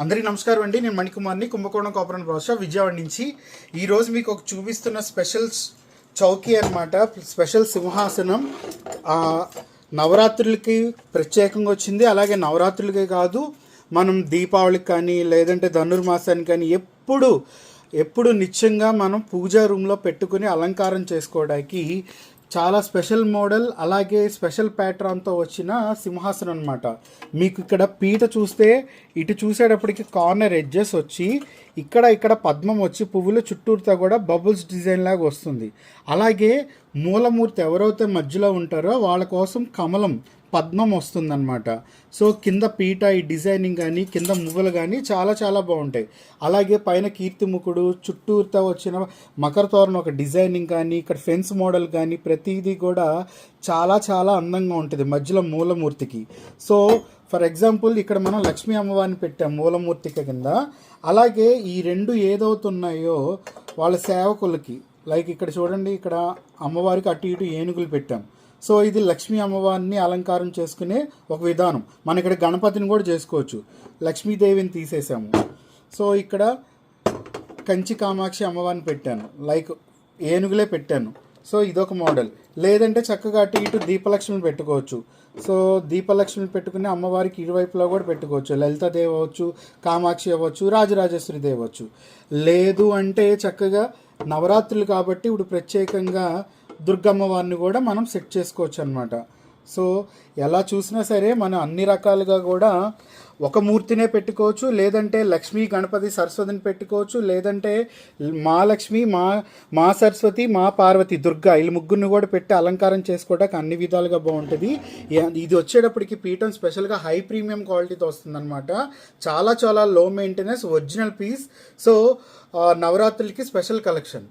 అందరికీ నమస్కారం అండి. నేను మణికుమార్ని, కుంభకోణం కాపురం భాష విజయవాడ నుంచి. ఈరోజు మీకు ఒక చూపిస్తున్న స్పెషల్ చౌకీ అనమాట. స్పెషల్ సింహాసనం నవరాత్రులకి ప్రత్యేకంగా వచ్చింది. అలాగే నవరాత్రులకే కాదు, మనం దీపావళికి కానీ లేదంటే ధనుర్మాసానికి కానీ ఎప్పుడు నిత్యంగా మనం పూజా రూమ్లో పెట్టుకుని అలంకారం చేసుకోవడానికి చాలా స్పెషల్ మోడల్, అలాగే స్పెషల్ ప్యాటర్న్తో వచ్చిన సింహాసనం అనమాట. మీకు ఇక్కడ పీట చూస్తే ఇటు చూసేటప్పటికి కార్నర్ ఎడ్జెస్ వచ్చి ఇక్కడ పద్మం వచ్చి పువ్వుల చుట్టూరుతో కూడా బబుల్స్ డిజైన్ లాగా వస్తుంది. అలాగే మూలమూర్తి ఎవరైతే మధ్యలో ఉంటారో వాళ్ళ కోసం కమలం పద్మం వస్తుందన్నమాట. సో కింద పీట ఈ డిజైనింగ్ కానీ కింద మువ్వలు కానీ చాలా బాగుంటాయి. అలాగే పైన కీర్తిముఖుడు చుట్టూరుతో వచ్చిన మకర తోరణ ఒక డిజైనింగ్ కానీ ఇక్కడ ఫెన్స్ మోడల్ కానీ ప్రతిదీ కూడా చాలా అందంగా ఉంటుంది మధ్యలో మూలమూర్తికి. సో ఫర్ ఎగ్జాంపుల్ ఇక్కడ మనం లక్ష్మీ అమ్మవారిని పెట్టాం మూలమూర్తికి కింద. అలాగే ఈ రెండు ఏదవుతున్నాయో వాళ్ళ సేవకులకి, లైక్ ఇక్కడ చూడండి, ఇక్కడ అమ్మవారికి అటు ఇటు ఏనుగులు పెట్టాం. సో ఇది లక్ష్మీ అమ్మవారిని అలంకారం చేసుకునే ఒక విధానం. మన ఇక్కడ గణపతిని కూడా చేసుకోవచ్చు. లక్ష్మీదేవిని తీసేసాము. సో ఇక్కడ కంచి కామాక్షి అమ్మవారిని పెట్టాను, లైక్ ఏనుగులే పెట్టాను. సో ఇదొక మోడల్. లేదంటే చక్కగా అటు ఇటు దీపలక్ష్మిని పెట్టుకోవచ్చు. సో దీపలక్ష్మిని పెట్టుకుని అమ్మవారికి ఇరువైపులా కూడా పెట్టుకోవచ్చు. లలితాదేవి అవ్వచ్చు, కామాక్షి అవ్వచ్చు, రాజరాజేశ్వరి దేవి అవ్వచ్చు. లేదు అంటే చక్కగా నవరాత్రులు కాబట్టి ఇప్పుడు ప్రత్యేకంగా దుర్గమ్మవారిని కూడా మనం సెట్ చేసుకోవచ్చు అనమాట. సో ఎలా చూసినా సరే మనం అన్ని రకాలుగా కూడా ఒక మూర్తినే పెట్టుకోవచ్చు, లేదంటే లక్ష్మీ గణపతి సరస్వతిని పెట్టుకోవచ్చు, లేదంటే మా లక్ష్మి మా సరస్వతి మా పార్వతి దుర్గా వీళ్ళు ముగ్గురిని కూడా పెట్టి అలంకారం చేసుకోవడానికి అన్ని విధాలుగా బాగుంటుంది. ఇది వచ్చేటప్పటికి పీఠం స్పెషల్గా హై ప్రీమియం క్వాలిటీతో వస్తుందన్నమాట. చాలా low maintenance original piece. So నవరాత్రులకి స్పెషల్ కలెక్షన్.